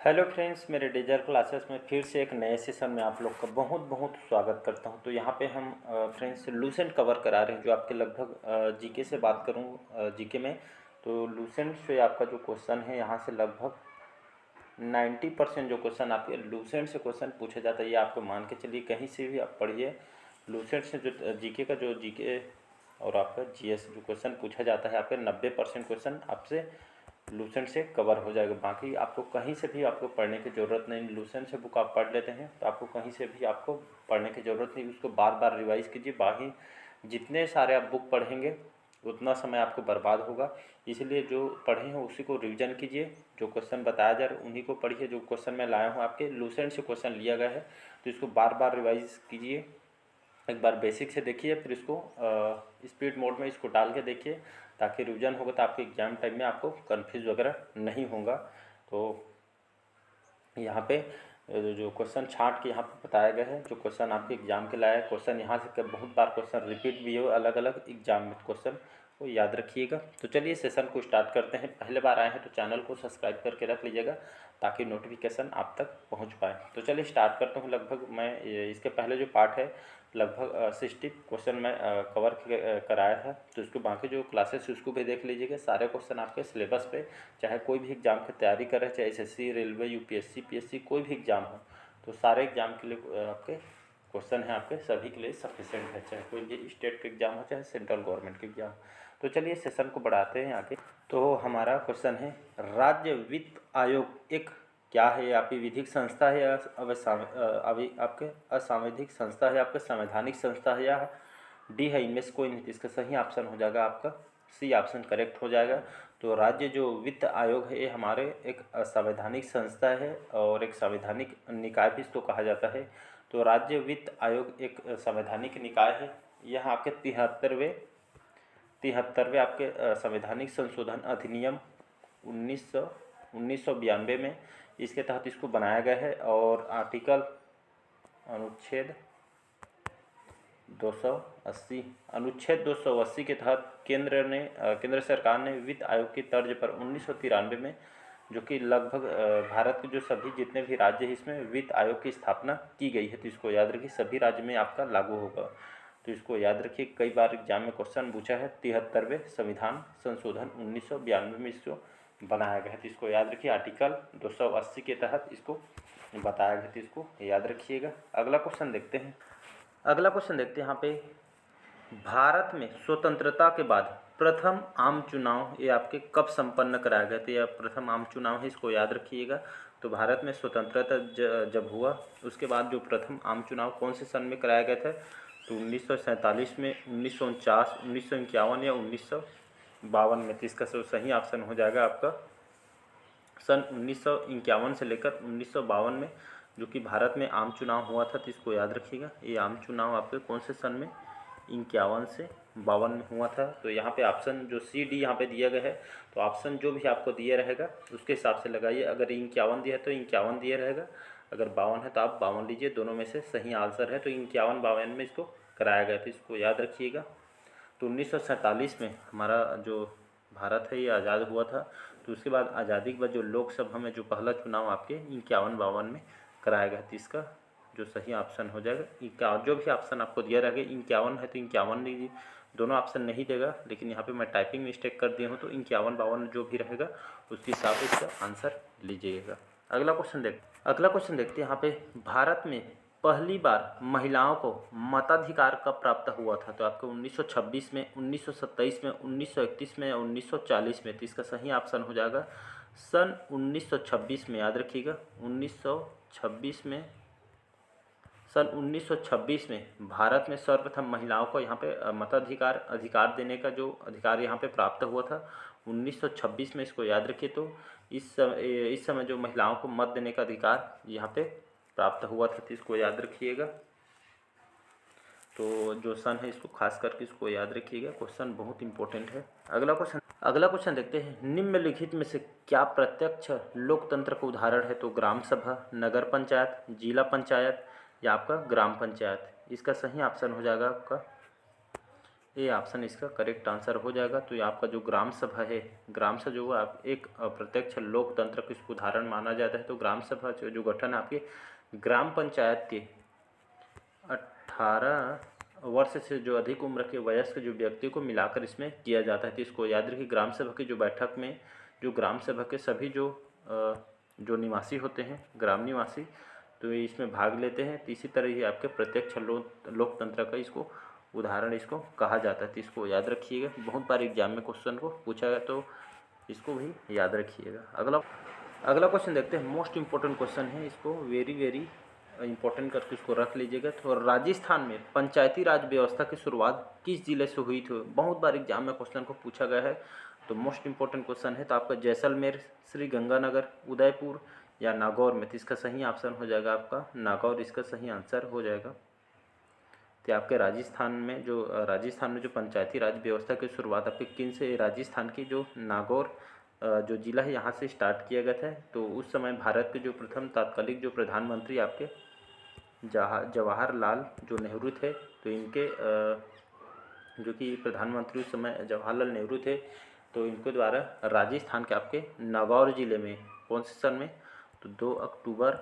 Hello friends, मेरे digital classes में फिर से एक नए सेशन में आप लोग का बहुत बहुत स्वागत करता हूं। तो यहाँ पे हम फ्रेंड्स लूसेंट कवर करा रहे हैं, जो आपके लगभग जीके से बात करूँ जीके में। तो लूसेंट से आपका जो क्वेश्चन है, यहाँ से लगभग 90% जो क्वेश्चन आपके लूसेंट से क्वेश्चन पूछा जाता है। ये आपको मान के चलिए, कहीं से भी आप पढ़िए, लूसेंट से जो जीके का जो जीके और आपका जीएस जो क्वेश्चन पूछा जाता है, आपके 90% क्वेश्चन आपसे लूसेंट से कवर हो जाएगा। बाकी आपको कहीं से भी आपको पढ़ने की ज़रूरत नहीं। लूसेंट से बुक आप पढ़ लेते हैं तो आपको कहीं से भी आपको पढ़ने की ज़रूरत नहीं। उसको बार बार रिवाइज़ कीजिए। बाकी जितने सारे आप बुक पढ़ेंगे उतना समय आपको बर्बाद होगा। इसलिए जो पढ़े हैं उसी को रिवीजन कीजिए। जो क्वेश्चन बताया जा रहा है उन्हीं को पढ़िए। जो क्वेश्चन मैं लाया हूँ आपके लूसेंट से क्वेश्चन लिया गया है, तो इसको बार बार रिवाइज कीजिए। एक बार बेसिक से देखिए, फिर इसको स्पीड मोड में इसको डाल के देखिए, ताकि रिवीजन होगा तो आपके एग्ज़ाम टाइम में आपको कन्फ्यूज वगैरह नहीं होगा। तो यहाँ पे जो क्वेश्चन छांट के यहाँ पे बताया गया है, जो क्वेश्चन आपके एग्जाम के लाया है, क्वेश्चन यहाँ से बहुत बार क्वेश्चन रिपीट भी हो अलग अलग एग्जाम में, क्वेश्चन को याद रखिएगा। तो चलिए सेशन को स्टार्ट करते हैं। पहले बार आए हैं तो चैनल को सब्सक्राइब करके रख लीजिएगा, ताकि नोटिफिकेशन आप तक पहुँच पाए। तो चलिए स्टार्ट करता हूँ। लगभग मैं इसके पहले जो पार्ट है, लगभग 60 क्वेश्चन मैं कवर कराया था। तो उसके बाकी जो क्लासेस उसको भी देख लीजिएगा। सारे क्वेश्चन आपके सिलेबस पे, चाहे कोई भी एग्ज़ाम की तैयारी कर रहे हैं, चाहे एसएससी, रेलवे, यूपीएससी, पीएससी, कोई भी एग्ज़ाम हो, तो सारे एग्ज़ाम के लिए आपके क्वेश्चन हैं, आपके सभी के लिए सफिशेंट है, चाहे कोई भी स्टेट का एग्ज़ाम हो, चाहे सेंट्रल गवर्नमेंट के एग्ज़ाम। तो चलिए सेशन को बढ़ाते हैं आगे। तो हमारा क्वेश्चन है, राज्य वित्त आयोग एक क्या है? ये आपकी विधिक संस्था है या अभी आपके असंवैधानिक संस्था है, आपके संवैधानिक संस्था है, या डी है इनमें से कोई नहीं? इसका सही ऑप्शन हो जाएगा आपका सी ऑप्शन करेक्ट हो जाएगा। तो राज्य जो वित्त आयोग है, ये हमारे एक संवैधानिक संस्था है और एक संवैधानिक निकाय भी इसको कहा जाता है। तो राज्य वित्त आयोग एक संवैधानिक निकाय है। यह आपके 73वें आपके संवैधानिक संशोधन अधिनियम 1992 में इसके तहत इसको बनाया गया है। और अनुच्छेद 280 के तहत केंद्र सरकार ने वित्त आयोग की तर्ज पर 1993 में, जो कि लगभग भारत के जो सभी जितने भी राज्य हैं, इसमें वित्त आयोग की स्थापना की गई है। तो इसको याद रखिए, सभी राज्य में आपका लागू होगा। तो इसको याद रखिए, कई बार एग्जाम में क्वेश्चन पूछा है। 73वें संविधान संशोधन 1992 में इसको बनाया गया है। तो इसको याद रखिए, आर्टिकल 280 के तहत इसको बताया गया, तो इसको याद रखिएगा। अगला क्वेश्चन देखते हैं। यहाँ पे, भारत में स्वतंत्रता के बाद प्रथम आम चुनाव ये आपके कब संपन्न कराया गया? तो यह प्रथम आम चुनाव है, इसको याद रखिएगा। तो भारत में स्वतंत्रता जब हुआ, उसके बाद जो प्रथम आम चुनाव कौन से सन में कराया गया था? तो 1947 में, 1949, 1951 या 1952 में। तो इसका सही ऑप्शन हो जाएगा आपका सन 1951 से लेकर 1952 में, जो कि भारत में आम चुनाव हुआ था। तो इसको याद रखिएगा, ये आम चुनाव आपके कौन से सन में? 51 से 52 में हुआ था। तो यहाँ पे ऑप्शन जो सी डी यहाँ पे दिया गया है, तो ऑप्शन जो भी आपको दिया रहेगा उसके हिसाब से लगाइए। अगर 51 दिया है तो 51 दिया रहेगा, अगर 52 है तो आप 52 लीजिए। दोनों में से सही आंसर है, तो 51-52 में इसको कराया गया। तो इसको याद रखिएगा। तो 1947 में हमारा जो भारत है ये आज़ाद हुआ था। तो उसके बाद आज़ादी के बाद जो लोकसभा में जो पहला चुनाव आपके 51-52 में कराया गया। तो इसका जो सही ऑप्शन हो जाएगा 51। जो भी ऑप्शन आपको दिया रहेगा 51 है तो 51 लीजिए। दोनों ऑप्शन नहीं देगा, लेकिन यहाँ पे मैं टाइपिंग मिस्टेक कर दिया हूँ, तो 51-52 जो भी रहेगा उसके हिसाब से इसका आंसर लीजिएगा। अगला क्वेश्चन देखते हैं। यहाँ पे, भारत में पहली बार महिलाओं को मताधिकार कब प्राप्त हुआ था? तो आपको 1926 में, 1927 में, 1931 में या 1940 में? तो इसका सही ऑप्शन हो जाएगा सन 1926 में। याद रखिएगा, 1926 में, सन 1926 में भारत में सर्वप्रथम महिलाओं को यहाँ पे अधिकार देने का जो अधिकार यहाँ पे प्राप्त हुआ था 1926 में। इसको याद रखिए। तो इस समय जो महिलाओं को मत देने का अधिकार यहाँ पे प्राप्त हुआ था, तो इसको याद रखिएगा। तो जो सन है इसको खास करके इसको याद रखिएगा, क्वेश्चन बहुत इंपॉर्टेंट है। अगला क्वेश्चन देखते हैं। निम्नलिखित में से क्या प्रत्यक्ष लोकतंत्र का उदाहरण है? तो ग्राम सभा, नगर पंचायत, जिला पंचायत या आपका ग्राम पंचायत? इसका सही ऑप्शन हो जाएगा आपका ये ऑप्शन इसका करेक्ट आंसर हो जाएगा। तो ये आपका जो ग्राम सभा है, ग्राम सभा जो आप एक प्रत्यक्ष लोकतंत्र का इसको उदाहरण माना जाता है। तो ग्राम सभा जो गठन है आपके ग्राम पंचायत के 18 वर्ष से जो अधिक उम्र के वयस्क जो व्यक्ति को मिलाकर इसमें किया जाता है। तो इसको याद रखिए, ग्राम सभा की जो बैठक में जो ग्राम सभा के सभी जो निवासी होते हैं, ग्राम निवासी, तो ये इसमें भाग लेते हैं। तो इसी तरह ही आपके प्रत्यक्ष लोकतंत्र का इसको उदाहरण इसको कहा जाता है। तो इसको याद रखिएगा, बहुत बार एग्जाम में क्वेश्चन को पूछा गया, तो इसको भी याद रखिएगा। अगला क्वेश्चन देखते हैं, मोस्ट इम्पोर्टेंट क्वेश्चन है, इसको वेरी वेरी इम्पोर्टेंट करके इसको रख लीजिएगा। तो राजस्थान में पंचायती राज व्यवस्था की शुरुआत किस जिले से हुई थी? बहुत बार एग्जाम में क्वेश्चन को पूछा गया है, तो मोस्ट इम्पोर्टेंट क्वेश्चन है। तो आपका जैसलमेर, श्री गंगानगर, उदयपुर या नागौर में? तो इसका सही ऑप्शन हो जाएगा आपका नागौर, इसका सही आंसर हो जाएगा। तो आपके राजस्थान में जो पंचायती राज व्यवस्था की शुरुआत आपके किन से? राजस्थान की जो नागौर जो जिला है यहाँ से स्टार्ट किया गया था। तो उस समय भारत के जो प्रथम तात्कालिक जो प्रधानमंत्री आपके जवाहरलाल जो नेहरू थे, तो इनके जो कि प्रधानमंत्री उस समय जवाहरलाल नेहरू थे, तो इनके द्वारा राजस्थान के आपके नागौर जिले में कौन से सन में? तो 2 अक्टूबर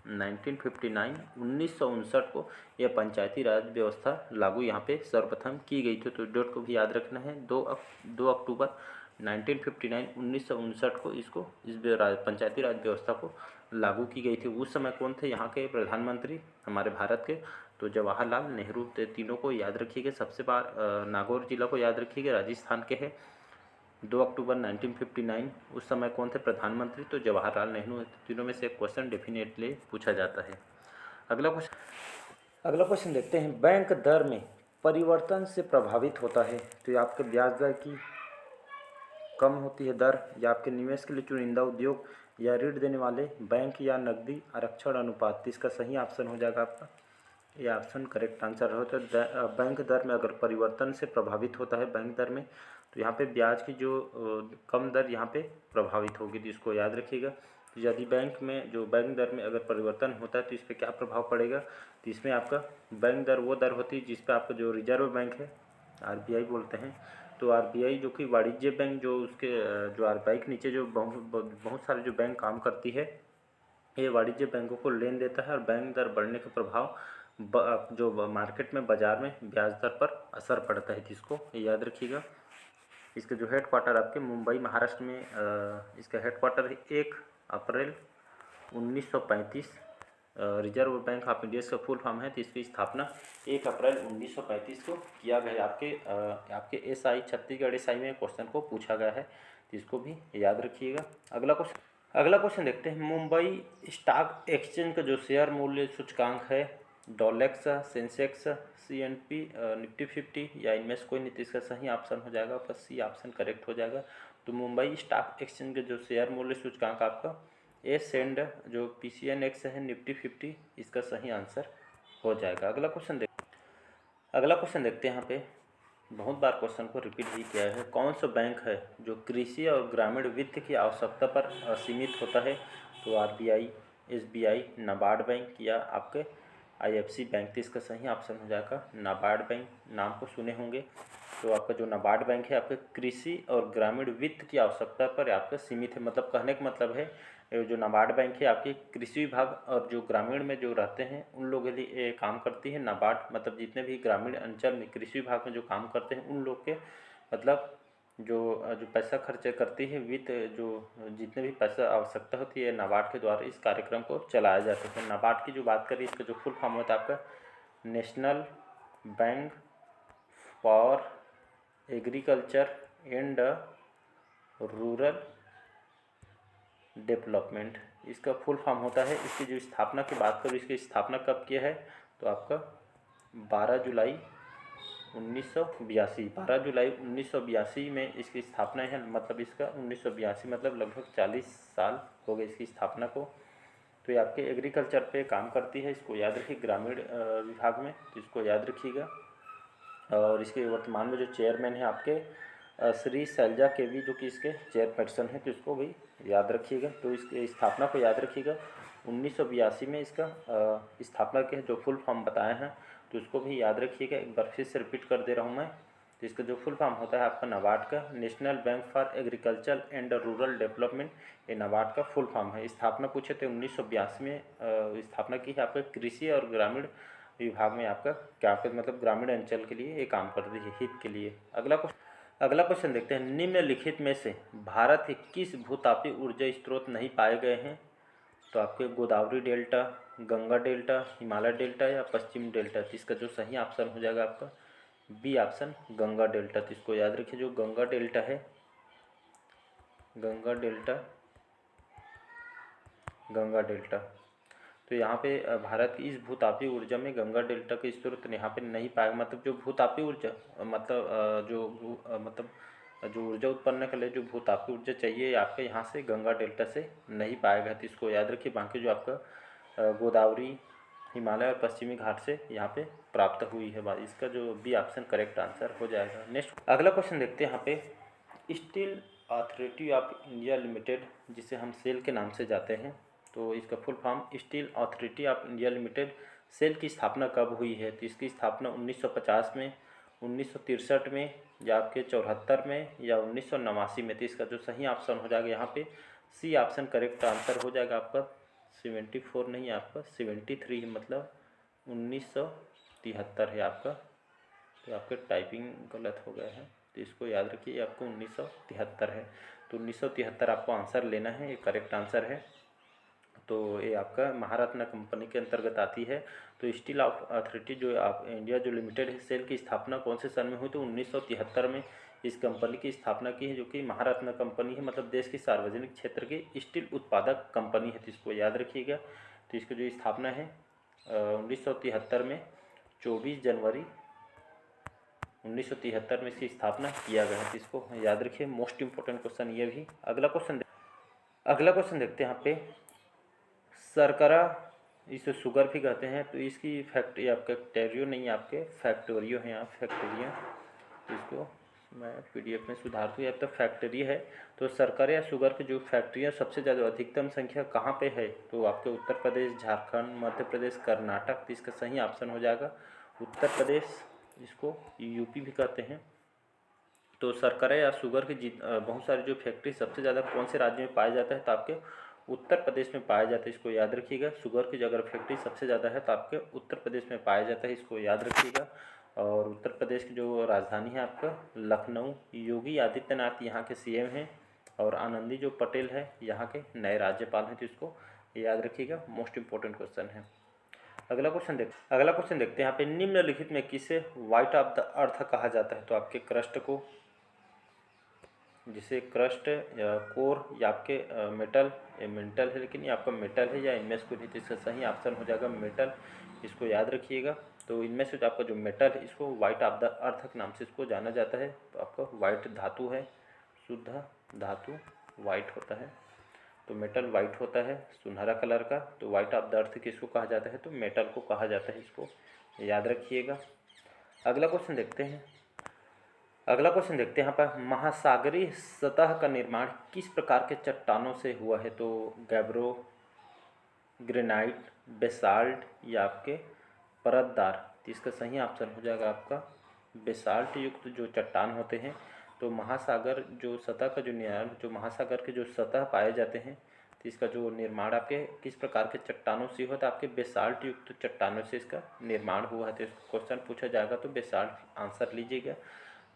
1959 को यह पंचायती राज व्यवस्था लागू यहाँ पे सर्वप्रथम की गई थी। तो डेट को भी याद रखना है, 2 अक्टूबर 1959 को इस पंचायती राज व्यवस्था को लागू की गई थी। उस समय कौन थे यहाँ के प्रधानमंत्री हमारे भारत के? तो जवाहरलाल नेहरू थे। तीनों को याद रखिएगा। सबसे बार नागौर जिला को याद रखिएगा, राजस्थान के है। 2 अक्टूबर 1959 उस समय कौन थे प्रधानमंत्री? तो जवाहरलाल नेहरू। तीनों में से एक क्वेश्चन डेफिनेटली पूछा जाता है। अगला क्वेश्चन देखते हैं, बैंक दर में परिवर्तन से प्रभावित होता है। तो ये आपके ब्याज दर की कम होती है दर, या आपके निवेश के लिए चुनिंदा उद्योग, या ऋण देने वाले बैंक, या नकदी आरक्षण अनुपात? इसका सही ऑप्शन हो जाएगा आपका, ये ऑप्शन करेक्ट आंसर हो। तो बैंक दर में अगर परिवर्तन से प्रभावित होता है बैंक दर में, तो यहाँ पे ब्याज की जो कम दर यहाँ पे प्रभावित होगी। तो इसको याद रखिएगा। तो यदि बैंक दर में अगर परिवर्तन होता है तो इस पर क्या प्रभाव पड़ेगा? तो इसमें आपका बैंक दर वो दर होती है जिस पर आपका जो रिजर्व बैंक है, RBI बोलते हैं, तो RBI जो कि वाणिज्य बैंक जो RBI के नीचे जो बहुत सारे जो बैंक काम करती है, ये वाणिज्य बैंकों को लेन देता है, और बैंक दर बढ़ने का प्रभाव जो मार्केट में बाज़ार में ब्याज दर पर असर पड़ता है। जिसको याद रखिएगा। इसका जो हेडक्वार्टर आपके मुंबई महाराष्ट्र में इसका हेडक्वार्टर है। 1 अप्रैल 1935 रिजर्व बैंक ऑफ इंडिया का फुल फॉर्म है। तो इसकी स्थापना 1 अप्रैल 1935 को किया गया है। आपके SI छत्तीसगढ़ SI में क्वेश्चन को पूछा गया है, तो इसको भी याद रखिएगा। अगला क्वेश्चन देखते हैं, मुंबई स्टॉक एक्सचेंज का जो शेयर मूल्य सूचकांक है, डॉलेक्स, सेंसेक्स, CNP, निफ्टी 50, या इनमें से कोई नहीं? तो इसका सही ऑप्शन हो जाएगा आपका C ऑप्शन करेक्ट हो जाएगा। तो मुंबई स्टॉक एक्सचेंज का जो शेयर मूल्य सूचकांक आपका एसेंड जो PCNX है, निफ्टी 50, इसका सही आंसर हो जाएगा। अगला क्वेश्चन देखते हैं। यहाँ पे बहुत बार क्वेश्चन को रिपीट भी किया है, कौन सा बैंक है जो कृषि और ग्रामीण वित्त की आवश्यकता पर सीमित होता है? तो RBI, SBI, नाबार्ड बैंक, या आपके IFC बैंक? तो इसका सही ऑप्शन हो जाएगा नाबार्ड बैंक। नाम को सुने होंगे। तो आपका जो नाबार्ड बैंक है आपके कृषि और ग्रामीण वित्त की आवश्यकता पर आपका सीमित है। मतलब कहने का मतलब है, जो नाबार्ड बैंक है आपकी कृषि विभाग और जो ग्रामीण में जो रहते हैं उन लोगों के लिए काम करती है। नाबार्ड मतलब जितने भी ग्रामीण अंचल में कृषि विभाग में जो काम करते हैं उन लोग के मतलब जो पैसा खर्च करती है, वित्त जो जितने भी पैसा आवश्यकता होती है, नाबार्ड के द्वारा इस कार्यक्रम को चलाया जाता है। नाबार्ड की जो बात करें, इसका जो फुल फॉर्म होता है आपका national bank for agriculture and rural development, इसका फुल फॉर्म होता है। इसकी जो स्थापना की बात करूँ, इसकी स्थापना कब किया है? तो आपका 12 जुलाई 1982 में इसकी स्थापना है। मतलब इसका 1982 मतलब लगभग 40 साल हो गए इसकी स्थापना को। तो ये आपके एग्रीकल्चर पे काम करती है, इसको याद रखिए, ग्रामीण विभाग में, तो इसको याद रखिएगा। और इसके वर्तमान में जो चेयरमैन है आपके श्री शैलजा केवी, जो कि इसके चेयरपर्सन है, तो इसको भी याद रखिएगा। तो इसके स्थापना को याद रखिएगा। 1982 में इसका स्थापना के जो फुल फॉर्म बताए हैं, तो इसको भी याद रखिएगा। एक बार फिर से रिपीट कर दे रहा हूँ मैं। तो इसका जो फुल फॉर्म होता है आपका नाबार्ड का, national bank for agriculture and rural development, ये नाबार्ड का फुल फॉर्म है। स्थापना पूछे तो 1982 में स्थापना की है आपका कृषि और ग्रामीण विभाग में आपका क्या पे मतलब ग्रामीण अंचल के लिए ये काम करती है, हित के लिए। अगला क्वेश्चन देखते हैं, निम्नलिखित में से भारत के किस भूतापीय ऊर्जा स्रोत नहीं पाए गए हैं? तो आपके Godavari delta, Ganga delta, Himalaya delta या पश्चिम डेल्टा। तो इसका जो सही ऑप्शन हो जाएगा आपका बी ऑप्शन, गंगा डेल्टा। तो इसको याद रखिए, जो गंगा डेल्टा है, गंगा डेल्टा तो यहाँ पे भारत की इस भूतापीय ऊर्जा में गंगा डेल्टा के स्रोत यहाँ पे नहीं पाएगा। मतलब जो भूतापीय ऊर्जा मतलब जो ऊर्जा उत्पन्न के लिए जो भूतापीय ऊर्जा चाहिए आपके यहाँ से गंगा डेल्टा से नहीं पाएगा। तो इसको याद रखिए। बाकी जो आपका गोदावरी, हिमालय और पश्चिमी घाट से यहाँ पे प्राप्त हुई है बात। इसका जो बी ऑप्शन करेक्ट आंसर हो जाएगा। नेक्स्ट अगला क्वेश्चन देखते हैं यहाँ पे, steel authority of India limited, जिसे हम सेल के नाम से जाते हैं, तो इसका full form steel authority of India limited, SAIL की स्थापना कब हुई है? तो इसकी स्थापना 1950 में, 1963 में या आपके 74 में या 1989 में। तो इसका जो सही ऑप्शन हो जाएगा यहाँ पे सी ऑप्शन करेक्ट आंसर हो जाएगा आपका। 74 नहीं है आपका 73, मतलब 1973 है आपका। तो आपका टाइपिंग गलत हो गया है, तो इसको याद रखिए, आपको 1973 है। तो 1973 आपको आंसर लेना है, ये करेक्ट आंसर है। तो ये आपका महारत्न कंपनी के अंतर्गत आती है। तो स्टील अथॉरिटी जो आप इंडिया जो लिमिटेड है, सेल की स्थापना कौन से सन में हुई? तो 1973 में इस कंपनी की स्थापना की है, जो कि महारत्न कंपनी है, मतलब देश की सार्वजनिक क्षेत्र की स्टील उत्पादक कंपनी है। तो इसको याद रखिएगा। तो इसकी जो स्थापना है 1973 में 24 जनवरी 1973 में इसकी स्थापना किया गया है। तो इसको याद रखिए, मोस्ट इंपॉर्टेंट क्वेश्चन ये भी। अगला क्वेश्चन देखते हैं यहाँ पे, शर्करा, इसे शुगर भी कहते हैं, तो इसकी फैक्ट्री आपका टेरियो नहीं है, आपके फैक्टोरियो हैं यहाँ, फैक्ट्रियाँ। तो इसको मैं पीडीएफ में सुधार दूँ, अब तक फैक्ट्री है। तो शर्करा या शुगर की जो फैक्ट्रियाँ सबसे ज़्यादा अधिकतम संख्या कहाँ पे है? तो आपके उत्तर प्रदेश, झारखंड, मध्य प्रदेश, कर्नाटक। तो इसका सही ऑप्शन हो जाएगा उत्तर प्रदेश, इसको यूपी भी कहते हैं। तो शर्करा या शुगर की बहुत सारी जो फैक्ट्री सबसे ज़्यादा कौन से राज्य में पाया जाता है? तो आपके उत्तर प्रदेश में पाया जाता है। इसको याद रखिएगा। शुगर की अगर फैक्ट्री सबसे ज़्यादा है तो आपके उत्तर प्रदेश में पाया जाता है, इसको याद रखिएगा। और उत्तर प्रदेश की जो राजधानी है आपका लखनऊ, योगी आदित्यनाथ यहाँ के सीएम हैं, और आनंदी जो पटेल है यहाँ के नए राज्यपाल हैं। तो इसको याद रखिएगा, मोस्ट इंपॉर्टेंट क्वेश्चन है। अगला क्वेश्चन देखते हैं यहाँ पे, निम्नलिखित में किसे व्हाइट ऑफ द अर्थ कहा जाता है? तो आपके क्रस्ट को, जिसे क्रस्ट या कोर या आपके मेटल, ये मेंटल है लेकिन ये आपका मेटल है, या इनमें से कोई नहीं। तो इसका सही ऑप्शन हो जाएगा मेटल, इसको याद रखिएगा। तो इनमें से जो आपका जो मेटल है, इसको व्हाइट ऑफ द अर्थ के नाम से इसको जाना जाता है। तो आपका वाइट धातु है, शुद्ध धातु वाइट होता है। तो मेटल वाइट होता है, सुनहरा कलर का। तो वाइट ऑफ द अर्थ किसको कहा जाता है? तो मेटल को कहा जाता है, इसको याद रखिएगा। अगला क्वेश्चन देखते हैं यहाँ पर, महासागरीय सतह का निर्माण किस प्रकार के चट्टानों से हुआ है? तो गैब्रो, ग्रेनाइट, बेसाल्ट या आपके परतदार। तो इसका सही ऑप्शन हो जाएगा आपका बेसाल्ट युक्त जो चट्टान होते हैं। तो महासागर जो सतह का जो निर्माण, जो महासागर के जो सतह पाए जाते हैं, तो इसका जो निर्माण आपके किस प्रकार के चट्टानों से हुआ था? आपके बेसाल्ट युक्त चट्टानों से इसका निर्माण हुआ है। तो क्वेश्चन पूछा जाएगा तो बेसाल्ट आंसर लीजिएगा।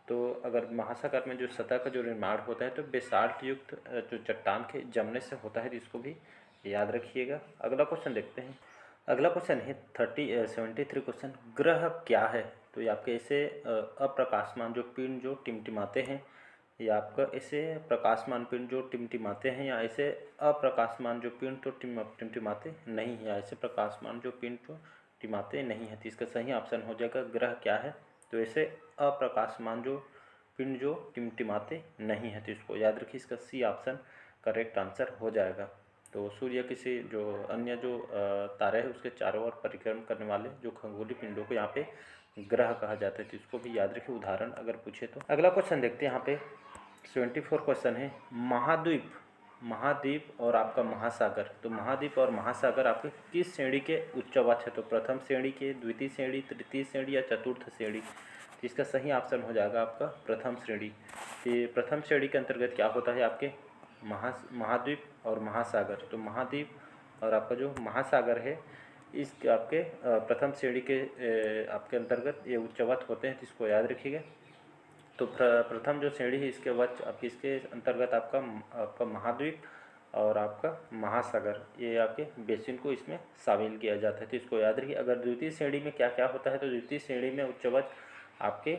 तो अगर महासागर में जो सतह का जो निर्माण होता है तो बेसाल्ट युक्त जो चट्टान के जमने से होता है, इसको भी याद रखिएगा। अगला क्वेश्चन देखते हैं। अगला क्वेश्चन है 73 क्वेश्चन, ग्रह क्या है? तो ये आपके ऐसे अप्रकाशमान जो पिंड जो टिमटिमाते हैं, या आपका ऐसे प्रकाशमान पिंड जो टिमटिमाते हैं, या ऐसे अप्रकाशमान जो पिंड तो टिमटिमाते नहीं है, या ऐसे प्रकाशमान जो पिंड तो टिमाते नहीं है। तो इसका सही ऑप्शन हो जाएगा ग्रह क्या है? तो ऐसे अप्रकाशमान जो पिंड जो टिमटिमाते नहीं है। तो इसको याद रखिए, इसका सी ऑप्शन करेक्ट आंसर हो जाएगा। तो सूर्य किसी जो अन्य जो तारे हैं उसके चारों ओर परिक्रम करने वाले जो खगोलीय पिंडों को यहाँ पे ग्रह कहा जाता है। तो इसको भी याद रखिए, उदाहरण अगर पूछे तो। अगला क्वेश्चन देखते हैं यहाँ पे 74 क्वेश्चन है, महाद्वीप और आपका महासागर। तो महाद्वीप और महासागर आपके किस श्रेणी के उच्चवाच है? तो प्रथम श्रेणी के, द्वितीय श्रेणी, तृतीय श्रेणी या चतुर्थ श्रेणी। तो इसका सही ऑप्शन हो जाएगा आपका प्रथम श्रेणी। ये प्रथम श्रेणी के अंतर्गत क्या होता है, आपके महाद्वीप और महासागर। तो महाद्वीप और आपका जो महासागर है, इस आपके प्रथम श्रेणी के आपके अंतर्गत ये उच्चवत होते हैं, तो इसको याद रखिएगा। तो प्रथम जो श्रेणी है इसके आपके इसके अंतर्गत आपका महाद्वीप और आपका महासागर, ये आपके बेसिन को इसमें शामिल किया जाता है, तो इसको याद रखिए। अगर द्वितीय श्रेणी में क्या क्या होता है, तो द्वितीय श्रेणी में उच्चवत आपके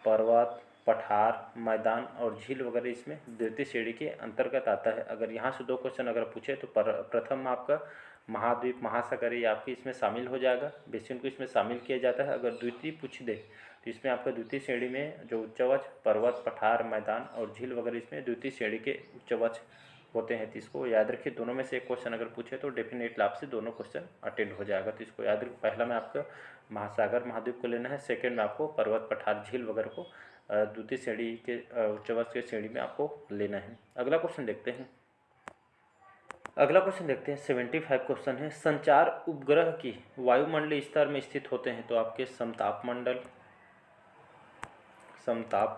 पर्वत, पठार, मैदान और झील वगैरह इसमें द्वितीय श्रेणी के अंतर्गत आता है। अगर यहाँ से 2 क्वेश्चन अगर पूछे तो प्रथम आपका महाद्वीप, महासागर ये आपके इसमें शामिल हो जाएगा, बेसिन को इसमें शामिल किया जाता है। अगर द्वितीय पूछ दे तो इसमें आपका द्वितीय श्रेणी में जो उच्चवच पर्वत, पठार, मैदान और झील वगैरह इसमें द्वितीय श्रेणी के उच्चवच होते हैं, तो इसको याद रखिए। दोनों में से एक क्वेश्चन अगर पूछे तो डेफिनेटली आपसे दोनों क्वेश्चन अटेंड हो जाएगा, तो इसको याद रखिए। पहला में आपका महासागर महाद्वीप को लेना है, सेकंड में आपको पर्वत, पठार, झील वगैरह को द्वितीय श्रेणी के उच्चवत के श्रेणी में आपको लेना है। अगला क्वेश्चन देखते हैं। 75 क्वेश्चन है। संचार उपग्रह की वायुमंडलीय स्तर में स्थित होते हैं, तो आपके समताप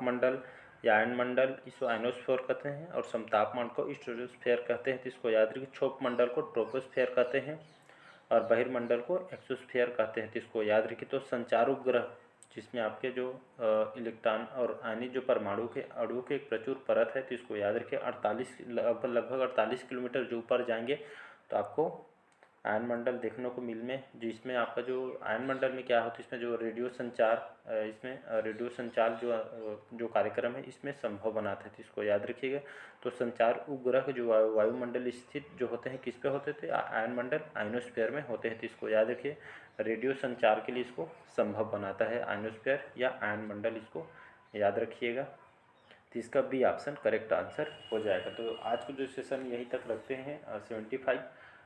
मंडल या आयन मंडल, इसको आयनोस्फीयर कहते हैं, और समताप मंडल को स्ट्रेटोस्फीयर कहते हैं, तो इसको याद रखिए। क्षोभ मंडल को ट्रोपोस्फीयर कहते हैं और बहिर्मंडल को एक्सोस्फीयर कहते हैं, तो इसको याद रखिए। तो संचार उपग्रह जिसमें आपके जो इलेक्ट्रॉन और आयनिक जो परमाणु के अणुओं के एक प्रचुर परत है, तो इसको याद रखिए। लगभग 48 किलोमीटर जो ऊपर जाएंगे तो आपको आयन मंडल देखने को में, जिसमें आपका जो आयन मंडल में क्या होता है, इसमें जो रेडियो संचार जो कार्यक्रम है इसमें संभव बनाते हैं, तो इसको याद रखिएगा। तो संचार उपग्रह जो वायुमंडल स्थित जो होते हैं किस पे होते थे, आयन मंडल आयनोस्फीयर में होते हैं, तो इसको याद रखिए। रेडियो संचार के लिए इसको संभव बनाता है आयनोस्फीयर या आयन मंडल, इसको याद रखिएगा। तो इसका बी ऑप्शन करेक्ट आंसर हो जाएगा। तो आज का जो सेशन यहीं तक रखते हैं 75।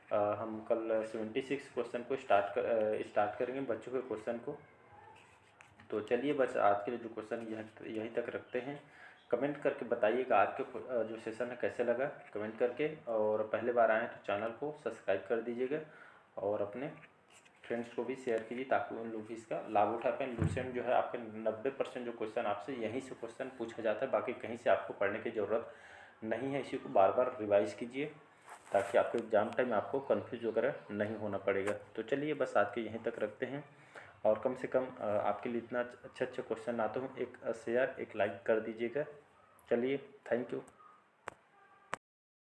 हम कल 76 क्वेश्चन को स्टार्ट करेंगे बच्चों के क्वेश्चन को। तो चलिए बस आज के लिए जो क्वेश्चन यहीं तक रखते हैं। कमेंट करके बताइएगा आज के जो सेशन है कैसे लगा, कमेंट करके। और पहले बार आएँ तो चैनल को सब्सक्राइब कर दीजिएगा और अपने फ्रेंड्स को भी शेयर कीजिए ताकि उन लोग भी इसका लाभ उठा पाएँ। लूसेंट जो है आपके 90% जो क्वेश्चन आपसे यहीं से क्वेश्चन पूछा जाता है, बाकी कहीं से आपको पढ़ने की ज़रूरत नहीं है। इसी को बार बार रिवाइज़ कीजिए ताकि आपके एग्जाम टाइम आपको कंफ्यूज वगैरह नहीं होना पड़ेगा। तो चलिए बस आज के यहीं तक रखते हैं, और कम से कम आपके लिए इतना अच्छे क्वेश्चन आते हो, एक शेयर एक लाइक कर दीजिएगा। चलिए, थैंक यू।